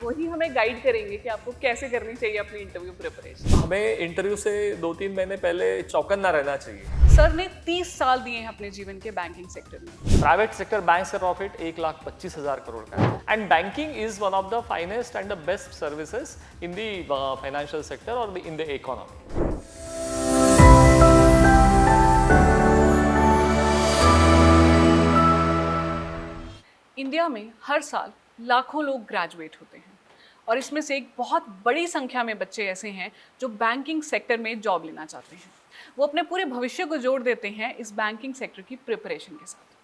वही हमें गाइड करेंगे कि आपको कैसे करनी चाहिए अपनी इंटरव्यू प्रिपरेशन। हमें इंटरव्यू से 2-3 महीने पहले चौकन्ना रहना चाहिए। सर ने 30 साल दिए हैं अपने जीवन के बैंकिंग सेक्टर में। प्राइवेट सेक्टर बैंक का प्रॉफिट 1,25,000 करोड़ का है and banking is one of the finest and the best services in the financial sector और इन द इकोनॉमी। इंडिया में हर साल लाखों लोग ग्रेजुएट होते हैं और इसमें से एक बहुत बड़ी संख्या में बच्चे ऐसे हैं जो बैंकिंग सेक्टर में जॉब लेना चाहते हैं। वो अपने पूरे भविष्य को जोड़ देते हैं इस बैंकिंग सेक्टर की प्रिपरेशन के साथ।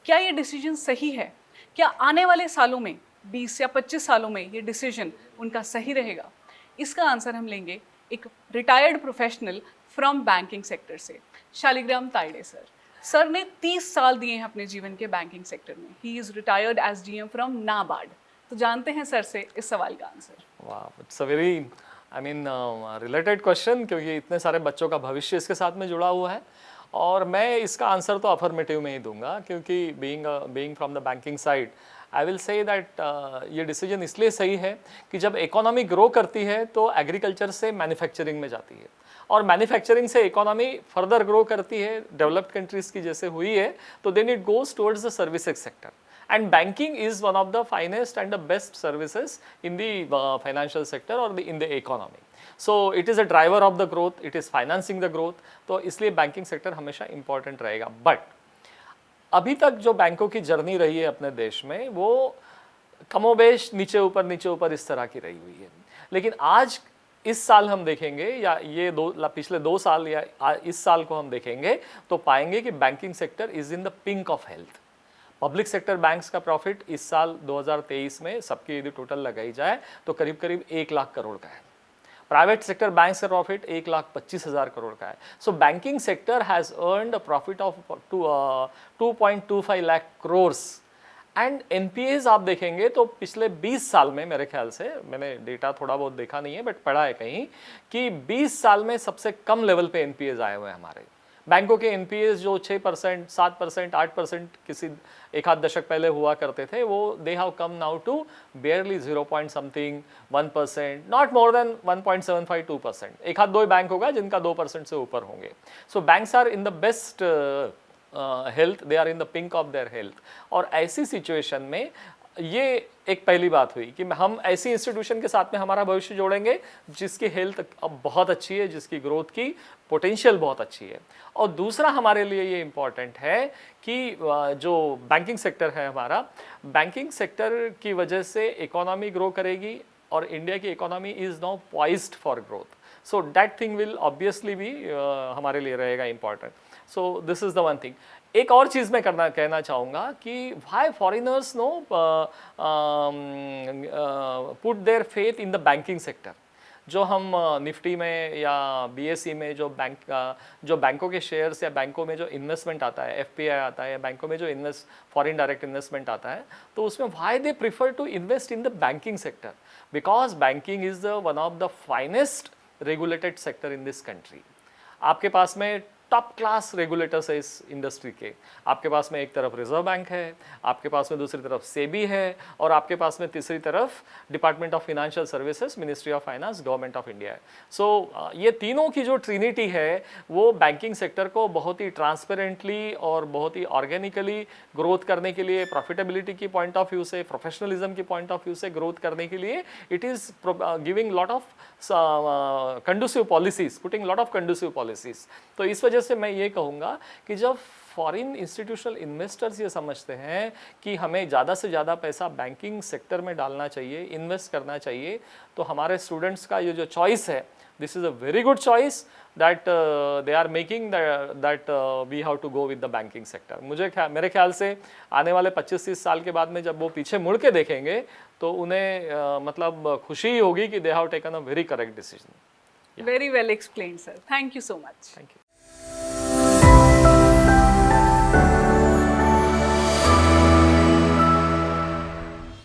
क्या ये डिसीजन सही है? क्या आने वाले सालों में 20 या 25 सालों में ये डिसीजन उनका सही रहेगा? इसका आंसर हम लेंगे एक retired professional from banking sector से, शालिग्राम तायडे सर। सर ने 30 साल दिए हैं अपने जीवन के बैंकिंग सेक्टर में। He is retired as DM from NABARD. तो जानते हैं सर से इस सवाल का आंसर। वाह, it's a very related question, क्योंकि इतने सारे बच्चों का भविष्य इसके साथ में जुड़ा हुआ है और मैं इसका आंसर तो अफर्मेटिव में ही दूंगा, क्योंकि being from the banking side I will say that ये डिसीजन इसलिए सही है कि जब इकोनॉमी ग्रो करती है तो एग्रीकल्चर से मैन्युफैक्चरिंग में जाती है और मैन्युफैक्चरिंग से इकोनॉमी फर्दर ग्रो करती है, डेवलप्ड कंट्रीज की जैसे हुई है, तो then it goes towards the services sector and banking is one of the finest and the best services in the financial sector or in the economy. So it is a driver of the growth, it is financing the growth, तो इसलिए banking sector हमेशा important रहेगा। But अभी तक जो बैंकों की journey रही है अपने देश में वो कमोबेश नीचे ऊपर इस तरह की रही हुई है। लेकिन आज इस साल हम देखेंगे या ये पिछले 2 साल या इस साल को हम देखेंगे तो पाएंगे कि banking sector is in the pink of health. Public sector banks का प्रॉफिट इस साल 2023 में सबकी यदि टोटल लगाई जाए तो करीब करीब 1 लाख करोड़ का है। प्राइवेट सेक्टर बैंक्स का प्रॉफिट 1,25,000 करोड़ का है। सो banking sector has earned a profit of 2.25 lakh crore and NPAs आप देखेंगे तो पिछले 20 साल में, मेरे ख्याल से, मैंने डेटा थोड़ा बहुत देखा नहीं है बट पढ़ा है कहीं, कि 20 साल में सबसे कम लेवल पे एनपीएज आए हुए हैं हमारे। बैंकों के एनपीएस जो 6%, 7%, 8% किसी एक आध दशक पहले हुआ करते थे, वो they have come now to barely 0 point something 1%, not more than 1.75 2%। एक आध दो बैंक होगा जिनका 2% से ऊपर होंगे। So banks are in the best health, they are in the pink of their health. और ऐसी सिचुएशन में ये एक पहली बात हुई कि हम ऐसी इंस्टीट्यूशन के साथ में हमारा भविष्य जोड़ेंगे जिसकी हेल्थ अब बहुत अच्छी है, जिसकी ग्रोथ की पोटेंशियल बहुत अच्छी है। और दूसरा हमारे लिए ये इम्पॉर्टेंट है कि जो बैंकिंग सेक्टर है हमारा, बैंकिंग सेक्टर की वजह से इकोनॉमी ग्रो करेगी और इंडिया की economy is now poised for growth. So that thing will obviously भी हमारे लिए रहेगा important. So this is the one thing. एक और चीज़ मैं कहना चाहूँगा कि why foreigners know put their faith in the banking sector. जो हम निफ्टी में या बीएसई में जो बैंकों के शेयर्स या बैंकों में जो इन्वेस्टमेंट आता है, एफपीआई आता है, या बैंकों में जो फॉरेन डायरेक्ट इन्वेस्टमेंट आता है, तो उसमें why they prefer to invest in the banking sector, because banking is the one of the finest regulated sector in this country. आपके पास में टॉप क्लास रेगुलेटर्स है इस इंडस्ट्री के। आपके पास में एक तरफ रिजर्व बैंक है, आपके पास में दूसरी तरफ सेबी है और आपके पास में तीसरी तरफ department of financial services, ministry of finance, government of India है। सो ये तीनों की जो ट्रिनिटी है वो बैंकिंग सेक्टर को बहुत ही ट्रांसपेरेंटली और बहुत ही ऑर्गेनिकली ग्रोथ करने के लिए, प्रॉफिटेबिलिटी की पॉइंट ऑफ व्यू से, प्रोफेशनलिज्म की पॉइंट ऑफ व्यू से ग्रोथ करने के लिए it is giving lot of conducive policies, putting lot of conducive policies. तो इस वजह से मैं ये कहूँगा कि जब फॉरेन इंस्टीट्यूशनल इन्वेस्टर्स ये समझते हैं कि हमें ज़्यादा से ज़्यादा पैसा बैंकिंग सेक्टर में डालना चाहिए, इन्वेस्ट करना चाहिए, तो हमारे स्टूडेंट्स का ये जो चॉइस है, this is a very good choice that they are making, that we have to go with the banking sector. मेरे ख्याल से आने वाले 25-30 साल के बाद में जब वो पीछे मुड़ के देखेंगे तो उन्हें मतलब खुशी ही होगी कि they have taken a very correct decision. Very well explained sir, thank you so much. Thank you.